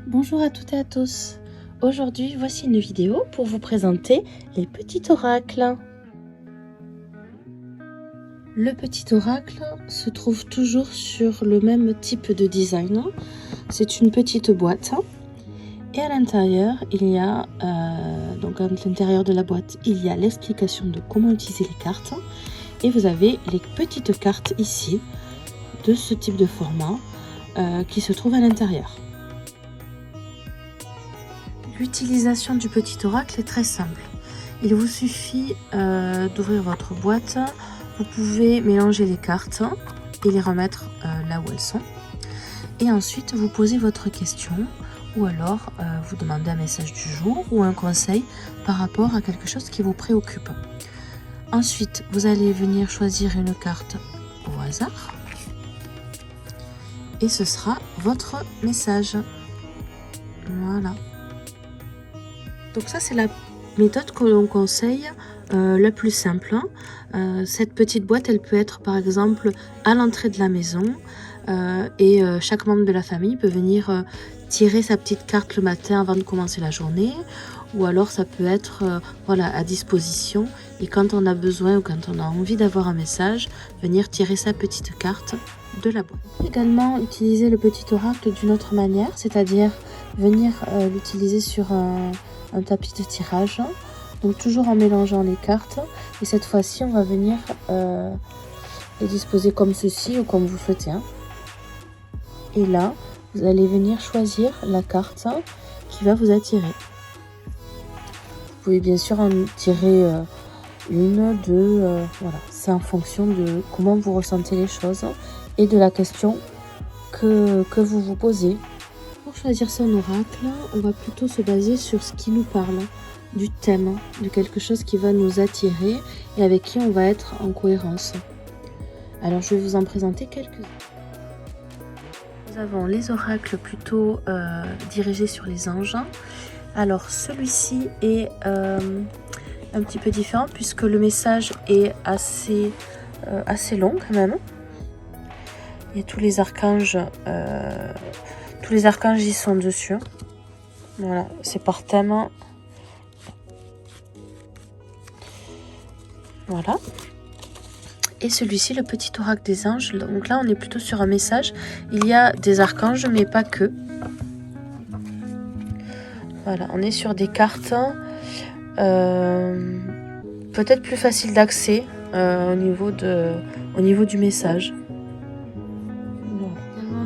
Bonjour à toutes et à tous. Aujourd'hui, voici une vidéo pour vous présenter les petits oracles. Le petit oracle se trouve toujours sur le même type de design. C'est une petite boîte et à l'intérieur, il y a donc à l'intérieur de la boîte, il y a l'explication de comment utiliser les cartes et vous avez les petites cartes ici de ce type de format qui se trouvent à l'intérieur. L'utilisation du petit oracle est très simple. Il vous suffit d'ouvrir votre boîte. Vous pouvez mélanger les cartes et les remettre là où elles sont. Et ensuite, vous posez votre question ou alors vous demandez un message du jour ou un conseil par rapport à quelque chose qui vous préoccupe. Ensuite, vous allez venir choisir une carte au hasard et ce sera votre message. Voilà. Donc ça, c'est la méthode que l'on conseille la plus simple. Cette petite boîte, elle peut être par exemple à l'entrée de la maison et chaque membre de la famille peut venir tirer sa petite carte le matin avant de commencer la journée. Ou alors ça peut être voilà, à disposition et quand on a besoin ou quand on a envie d'avoir un message, venir tirer sa petite carte de la boîte. Également utiliser le petit oracle d'une autre manière, c'est-à-dire venir l'utiliser sur un tapis de tirage, donc toujours en mélangeant les cartes et cette fois-ci on va venir les disposer comme ceci ou comme vous souhaitez. Et là vous allez venir choisir la carte qui va vous attirer. Vous pouvez bien sûr en tirer une, deux, voilà, c'est en fonction de comment vous ressentez les choses et de la question que vous vous posez. Pour choisir son oracle, on va plutôt se baser sur ce qui nous parle, du thème, de quelque chose qui va nous attirer et avec qui on va être en cohérence. Alors je vais vous en présenter quelques-uns. Nous avons les oracles plutôt dirigés sur les anges. Alors celui-ci est un petit peu différent puisque le message est assez long quand même. Et tous les archanges y sont dessus. Voilà, c'est par thème. Voilà. Et celui-ci, le petit oracle des anges. Donc là, on est plutôt sur un message. Il y a des archanges, mais pas que. Voilà, on est sur des cartes peut-être plus faciles d'accès au niveau du message.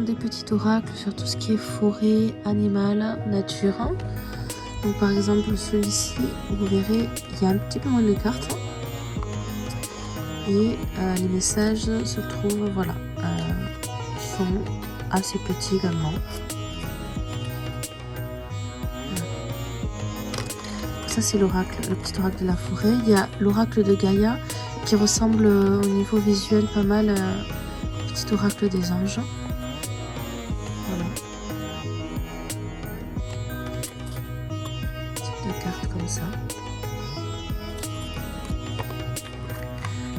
Des petits oracles sur tout ce qui est forêt, animal, nature. Donc par exemple celui-ci, vous verrez, il y a un petit peu moins de cartes. Et les messages se trouvent, voilà, sont assez petits également. Ça c'est l'oracle, le petit oracle de la forêt. Il y a l'oracle de Gaïa qui ressemble au niveau visuel pas mal au petit oracle des anges. Comme ça.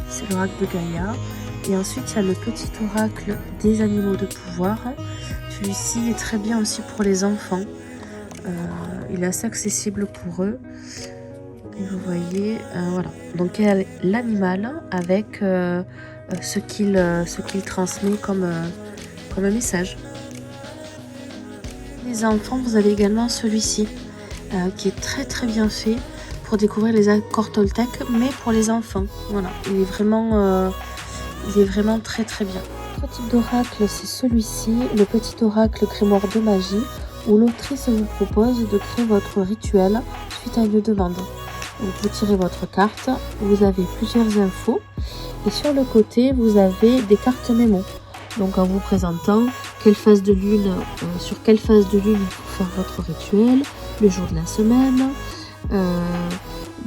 C'est l'oracle de Gaïa. Et ensuite, il y a le petit oracle des animaux de pouvoir. Celui-ci est très bien aussi pour les enfants. Il est assez accessible pour eux. Et vous voyez, voilà. Donc, il y a l'animal avec ce qu'il transmet comme un message. Les enfants, vous avez également celui-ci. Qui est très très bien fait pour découvrir les accords Toltec, mais pour les enfants. Voilà, il est vraiment très très bien. L'autre type d'oracle, c'est celui-ci, le petit oracle grimoire de magie, où l'autrice vous propose de créer votre rituel suite à une demande. Donc vous tirez votre carte, vous avez plusieurs infos, et sur le côté, vous avez des cartes mémo. Donc en vous présentant quelle phase de lune, sur quelle phase de lune il faut faire votre rituel, le jour de la semaine,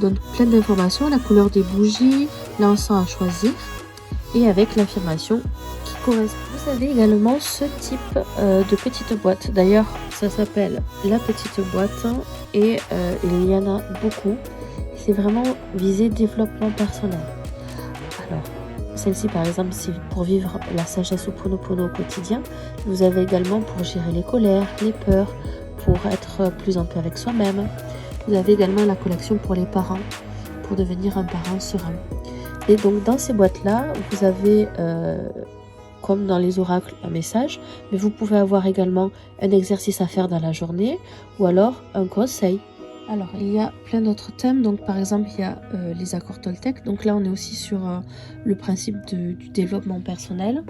donne plein d'informations, la couleur des bougies, l'encens à choisir et avec l'affirmation qui correspond. Vous avez également ce type de petite boîte. D'ailleurs, ça s'appelle la petite boîte et il y en a beaucoup. C'est vraiment visé développement personnel. Alors, celle-ci, par exemple, c'est pour vivre la sagesse Ho'oponopono au quotidien. Vous avez également pour gérer les colères, les peurs, pour être plus en paix avec soi-même. Vous avez également la collection pour les parents, pour devenir un parent serein. Et donc dans ces boîtes-là, vous avez, comme dans les oracles, un message, mais vous pouvez avoir également un exercice à faire dans la journée ou alors un conseil. Alors, il y a plein d'autres thèmes. Donc, par exemple, il y a les accords Toltec. Donc là, on est aussi sur le principe du développement personnel.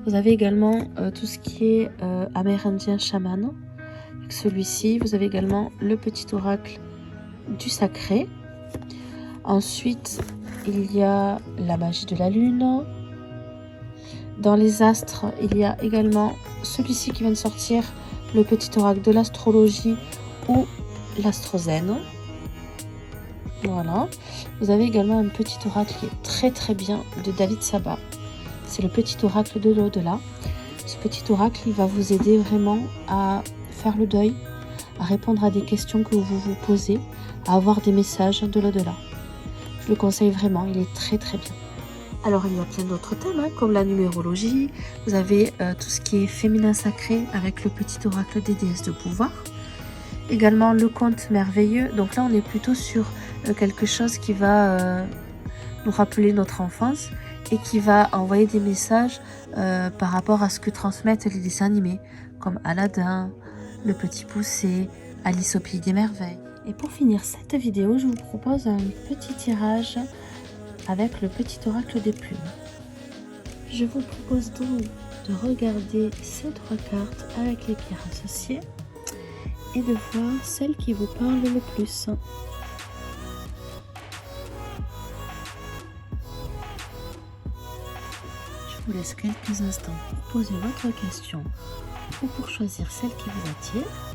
Vous avez également tout ce qui est amérindien chaman. Celui-ci, vous avez également le petit oracle du sacré. Ensuite, il y a la magie de la lune. Dans les astres, il y a également celui-ci qui vient de sortir, le petit oracle de l'astrologie ou l'astrozène. Voilà. Vous avez également un petit oracle qui est très très bien de David Saba. C'est le petit oracle de l'au-delà. Ce petit oracle, il va vous aider vraiment à faire le deuil, à répondre à des questions que vous vous posez, à avoir des messages de l'au-delà. Je le conseille vraiment, il est très très bien. Alors il y a plein d'autres thèmes, hein, comme la numérologie. Vous avez tout ce qui est féminin sacré avec le petit oracle des déesses de pouvoir. Également le conte merveilleux. Donc là on est plutôt sur quelque chose qui va nous rappeler notre enfance et qui va envoyer des messages par rapport à ce que transmettent les dessins animés, comme Aladdin, Le Petit Poucet, Alice au Pays des Merveilles. Et pour finir cette vidéo, je vous propose un petit tirage avec le petit oracle des plumes. Je vous propose donc de regarder ces 3 cartes avec les pierres associées et de voir celle qui vous parle le plus. Je vous laisse quelques instants pour poser votre question ou pour choisir celle qui vous attire.